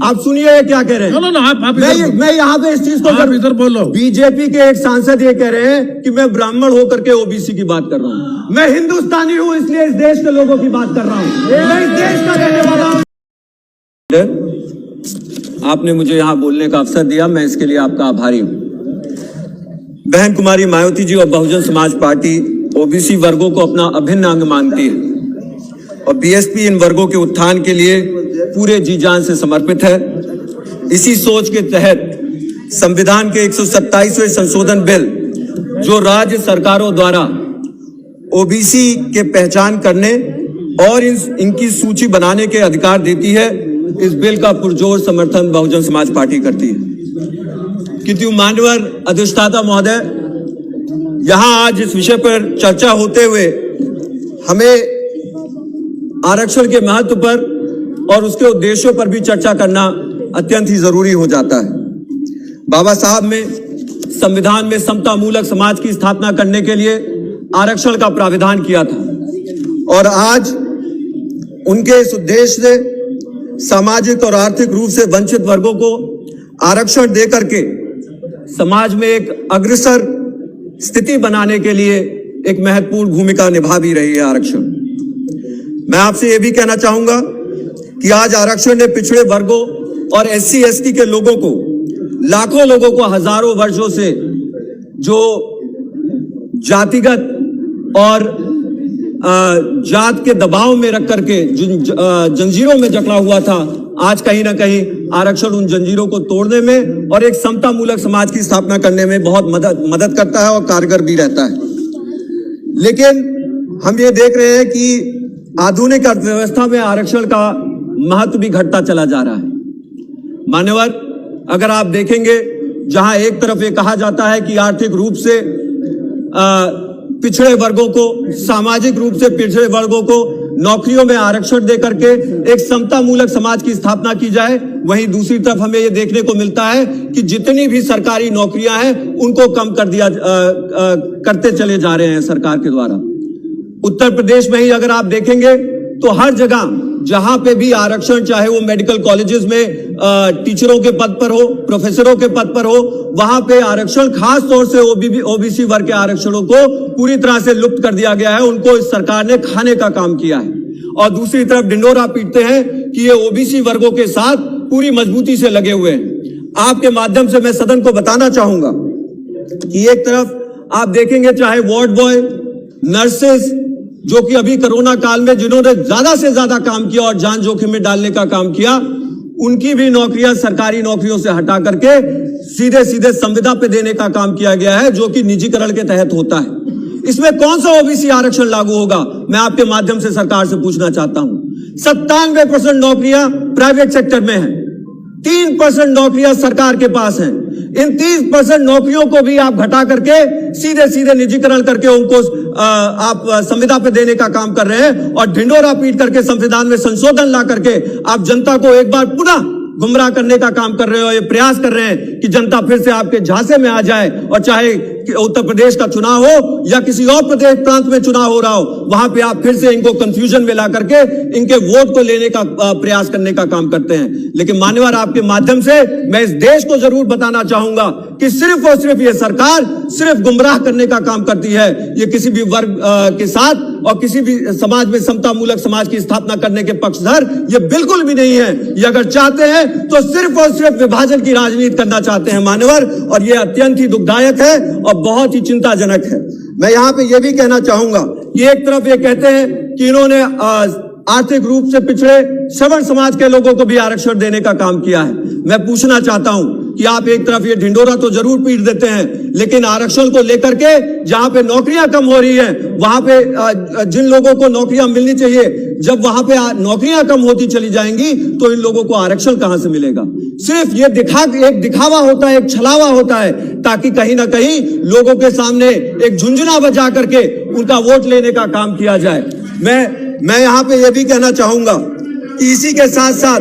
आप सुनिए क्या कह रहे हैं। नो, आप मैं यहाँ पे इस चीज को इधर बोलो। बीजेपी के एक सांसद ये कह रहे हैं कि मैं ब्राह्मण होकर के ओबीसी की बात कर रहा हूँ। मैं हिंदुस्तानी हूँ, इसलिए इस देश के लोगों की बात कर रहा हूँ। मैं इस देश का रहने वाला हूँ। आपने मुझे यहाँ बोलने का अवसर दिया, मैं इसके लिए आपका आभारी हूँ। बहन कुमारी मायावती जी और बहुजन समाज पार्टी ओबीसी वर्गों को अपना अभिन्न अंग मानती है और बीएसपी इन वर्गों के उत्थान के लिए पूरे जी जान से समर्पित है। इसी सोच के तहत संविधान के 127वें संशोधन बिल जो राज्य सरकारों द्वारा ओबीसी के पहचान करने और इनकी सूची बनाने के अधिकार देती है, इस बिल का पुरजोर समर्थन बहुजन समाज पार्टी करती है। किंतु मान्यवर अधिष्ठाता महोदय, यहां आज इस विषय पर चर्चा होते हुए हमें आरक्षण के महत्व पर और उसके उद्देश्यों पर भी चर्चा करना अत्यंत ही जरूरी हो जाता है। बाबा साहब ने संविधान में समता मूलक समाज की स्थापना करने के लिए आरक्षण का प्राविधान किया था और आज उनके इस उद्देश्य से सामाजिक और आर्थिक रूप से वंचित वर्गों को आरक्षण देकर के समाज में एक अग्रसर स्थिति बनाने के लिए एक महत्वपूर्ण भूमिका निभा भी रही है आरक्षण। मैं आपसे यह भी कहना चाहूंगा कि आज आरक्षण ने पिछड़े वर्गों और एससी एसटी के लोगों को, लाखों लोगों को हजारों वर्षों से जो जातिगत और जात के दबाव में रख करके जंजीरों में जकड़ा हुआ था, आज कहीं ना कहीं आरक्षण उन जंजीरों को तोड़ने में और एक समता मूलक समाज की स्थापना करने में बहुत मदद करता है और कारगर भी रहता है। लेकिन हम ये देख रहे हैं कि आधुनिक अर्थव्यवस्था में आरक्षण का महत्व भी घटता चला जा रहा है। मान्यवर, अगर आप देखेंगे, जहां एक तरफ ये कहा जाता है कि आर्थिक रूप से पिछड़े वर्गों को, सामाजिक रूप से पिछड़े वर्गों को नौकरियों में आरक्षण देकर के एक समता मूलक समाज की स्थापना की जाए, वहीं दूसरी तरफ हमें यह देखने को मिलता है कि जितनी भी सरकारी नौकरियां हैं उनको कम कर दिया करते चले जा रहे हैं सरकार के द्वारा। उत्तर प्रदेश में ही अगर आप देखेंगे तो हर जगह जहां पे भी आरक्षण, चाहे वो मेडिकल कॉलेजेस में टीचरों के पद पर हो, प्रोफेसरों के पद पर हो, वहां पे आरक्षण खास तौर से ओबीसी वर्ग के आरक्षणों को पूरी तरह से लुप्त कर दिया गया है। उनको इस सरकार ने खाने का काम किया है और दूसरी तरफ ढिंढोरा पीटते हैं कि ये ओबीसी वर्गों के साथ पूरी मजबूती से लगे हुए हैं। आपके माध्यम से मैं सदन को बताना चाहूंगा कि एक तरफ आप देखेंगे, चाहे वार्ड बॉय, नर्सेस, जो कि अभी कोरोना काल में जिन्होंने ज्यादा से ज्यादा काम किया और जान जोखिम में डालने का काम किया, उनकी भी नौकरियां सरकारी नौकरियों से हटा करके सीधे सीधे संविदा पे देने का काम किया गया है, जो कि निजीकरण के तहत होता है। इसमें कौन सा ओबीसी आरक्षण लागू होगा, मैं आपके माध्यम से सरकार से पूछना चाहता हूं। 97% नौकरियां प्राइवेट सेक्टर में है, 3% नौकरियां सरकार के पास हैं। इन 30% नौकरियों को भी आप घटा करके सीधे सीधे निजीकरण करके उनको आप संविदा पे देने का काम कर रहे हैं और ढिंढोरा पीट करके संविधान में संशोधन ला करके आप जनता को एक बार पुनः गुमराह करने का काम कर रहे हो। ये प्रयास कर रहे हैं कि जनता फिर से आपके झांसे में आ जाए और चाहे उत्तर प्रदेश का चुनाव हो या किसी और प्रदेश प्रांत में चुनाव हो रहा हो, वहां पे आप फिर से इनको कंफ्यूजन में ला करके इनके वोट को लेने का प्रयास करने का काम करते हैं। लेकिन मान्यवर, आपके माध्यम से मैं इस देश को जरूर बताना चाहूंगा कि सिर्फ और सिर्फ ये सरकार सिर्फ गुमराह करने का काम करती है। ये किसी भी वर्ग के साथ और किसी भी समाज में समता मूलक समाज की स्थापना करने के पक्षधर ये बिल्कुल भी नहीं है। ये अगर चाहते हैं तो सिर्फ और सिर्फ विभाजन की राजनीति करना चाहते हैं मान्यवर, और ये अत्यंत ही दुखदायक है और बहुत ही चिंताजनक है। मैं यहाँ पे ये भी कहना चाहूंगा कि एक तरफ ये कहते हैं कि इन्होंने आर्थिक रूप से पिछड़े श्रवण समाज के लोगों को भी आरक्षण देने का काम किया है। मैं पूछना चाहता हूं कि आप एक तरफ ये ढिंढोरा तो जरूर पीट देते हैं, लेकिन आरक्षण को लेकर के जहां पे नौकरियां कम हो रही हैं, वहां पे जिन लोगों को नौकरियां मिलनी चाहिए, जब वहां पे नौकरियां कम होती चली जाएंगी तो इन लोगों को आरक्षण कहां से मिलेगा। सिर्फ ये एक दिखावा होता है, एक छलावा होता है, ताकि कहीं ना कहीं लोगों के सामने एक झुंझुना बजा करके उनका वोट लेने का काम किया जाए। मैं यहाँ पे ये भी कहना चाहूंगा कि इसी के साथ साथ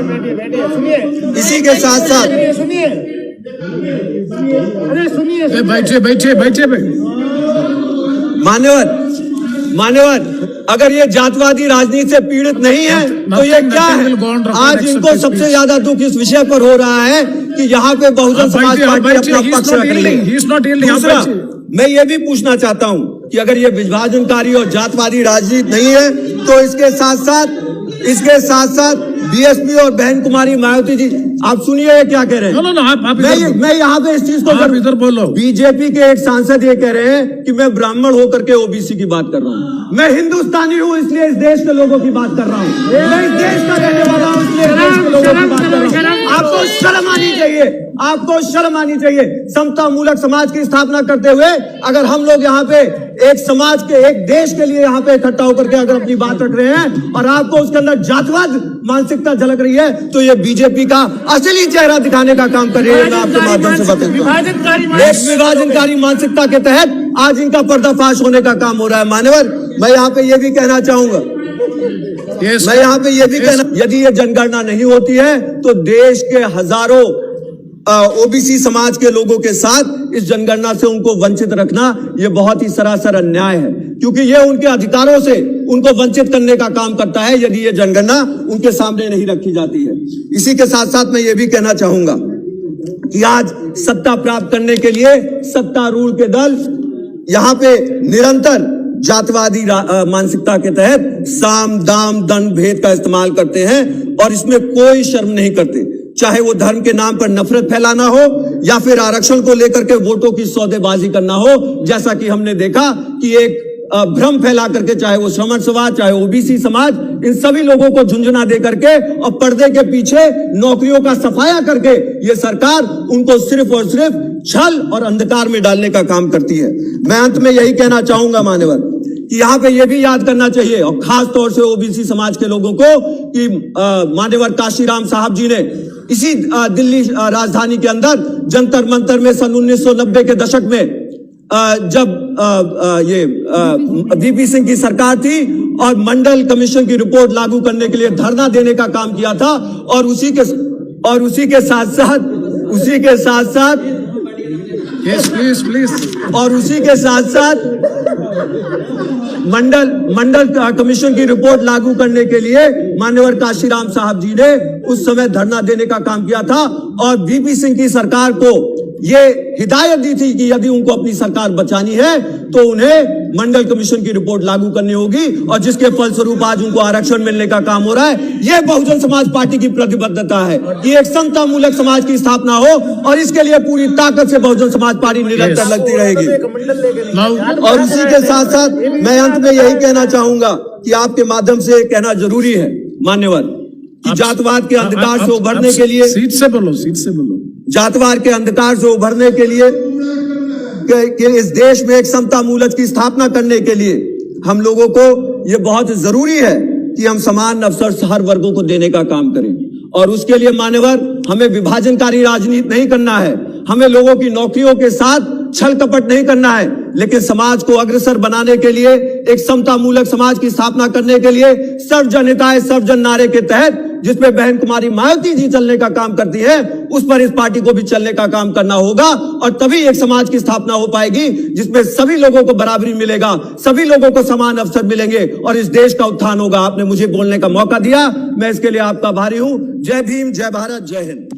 बैठे मान्यवर अगर ये जातवादी राजनीति से पीड़ित नहीं है तो ये क्या है? आज इनको सबसे ज्यादा दुख इस विषय पर हो रहा है कि यहाँ पे बहुजन समाज पार्टी अपना पक्ष रख रही है। दूसरा, मैं ये भी पूछना चाहता हूं कि अगर ये विभाजनकारी और जातवादी राजनीति नहीं है तो इसके साथ साथ बीएसपी और बहन कुमारी मायावती जी, आप सुनिए ये क्या कह रहे हैं। मैं यहाँ पे इस चीज को इधर बोलो। बीजेपी के एक सांसद ये कह रहे हैं कि मैं ब्राह्मण होकर के ओबीसी की बात कर रहा हूँ। मैं हिंदुस्तानी हूँ इसलिए इस देश के लोगों की बात कर रहा हूँ। मैं इस देश का रहने वाला हूँ इसलिए इस देश के लोगों की बात कर रहा हूँ। आपको शर्म आनी चाहिए, आपको शर्म आनी चाहिए। समता मूलक समाज की स्थापना करते हुए अगर हम लोग यहाँ पे एक समाज के, एक देश के लिए यहाँ पे इकट्ठा होकर के अगर अपनी बात रख रहे हैं और आपको उसके अंदर जातवाद मानसिकता झलक रही है तो ये बीजेपी का असली चेहरा दिखाने का काम कर रही है। मैं आपके माध्यम से बताता हूं, एक विभाजनकारी मानसिकता के तहत आज इनका पर्दाफाश होने का काम हो रहा है। मान्यवर, मैं यहाँ पे ये भी कहना चाहूंगा, यदि ये जनगणना नहीं होती है तो देश के हजारों ओबीसी समाज के लोगों के साथ इस जनगणना से उनको वंचित रखना ये बहुत ही सरासर अन्याय है, क्योंकि ये उनके अधिकारों से उनको वंचित करने का काम करता है यदि ये जनगणना उनके सामने नहीं रखी जाती है। इसी के साथ साथ मैं ये भी कहना चाहूंगा कि आज सत्ता प्राप्त करने के लिए सत्तारूढ़ के दल यहाँ पे निरंतर जातवादी मानसिकता के तहत साम दाम दंड भेद का इस्तेमाल करते हैं और इसमें कोई शर्म नहीं करते, चाहे वो धर्म के नाम पर नफरत फैलाना हो या फिर आरक्षण को लेकर के वोटों की सौदेबाजी करना हो। जैसा कि हमने देखा कि एक भ्रम फैला करके, चाहे वो श्रमण समाज, चाहे ओबीसी समाज, इन सभी लोगों को झुंझुना दे करके और पर्दे के पीछे नौकरियों का सफाया करके ये सरकार उनको सिर्फ और सिर्फ छल और अंधकार में डालने का काम करती है। मैं अंत में यही कहना चाहूंगा मान्यवर कि यहाँ पे ये भी याद करना चाहिए और खास तौर से ओबीसी समाज के लोगों को कि मान्यवर काशीराम साहब जी ने इसी दिल्ली राजधानी के अंदर जंतर मंतर में सन 1990 के दशक में जब ये वीपी सिंह की सरकार थी और मंडल कमीशन की रिपोर्ट लागू करने के लिए धरना देने का काम किया था और उसी के साथ साथ मंडल कमीशन की रिपोर्ट लागू करने के लिए मान्यवर काशीराम साहब जी ने उस समय धरना देने का काम किया था और वीपी सिंह की सरकार को ये हिदायत दी थी कि यदि उनको अपनी सरकार बचानी है तो उन्हें मंडल कमीशन की रिपोर्ट लागू करनी होगी और जिसके फलस्वरूप आज उनको आरक्षण मिलने का काम हो रहा है। यह बहुजन समाज पार्टी की प्रतिबद्धता है कि एक समता मूलक समाज की स्थापना हो और इसके लिए पूरी ताकत से बहुजन समाज पार्टी निरंतर लगती रहेगी। और उसी के साथ साथ मैं अंत में यही कहना चाहूंगा कि आपके माध्यम से कहना जरूरी है मान्यवर कि जातवाद के अंधकार से उभरने के लिए, सीट से बोलो, जातवाद के अंधकार से उभरने के लिए कि इस देश में एक समता मूलक की स्थापना करने के लिए हम लोगों को ये बहुत जरूरी है कि हम समान अवसर हर वर्गों को देने का काम करें। और उसके लिए मान्यवर हमें विभाजनकारी राजनीति नहीं करना है, हमें लोगों की नौकरियों के साथ छल कपट नहीं करना है, लेकिन समाज को अग्रसर बनाने के लिए, एक समता मूलक समाज की स्थापना करने के लिए सर्वजन हिताय सर्वजन नारे के तहत जिसमें बहन कुमारी मायावती जी चलने का काम करती है, उस पर इस पार्टी को भी चलने का काम करना होगा और तभी एक समाज की स्थापना हो पाएगी जिसमें सभी लोगों को बराबरी मिलेगा, सभी लोगों को समान अवसर मिलेंगे और इस देश का उत्थान होगा। आपने मुझे बोलने का मौका दिया, मैं इसके लिए आपका आभारी हूं। जय भीम, जय भारत, जय हिंद।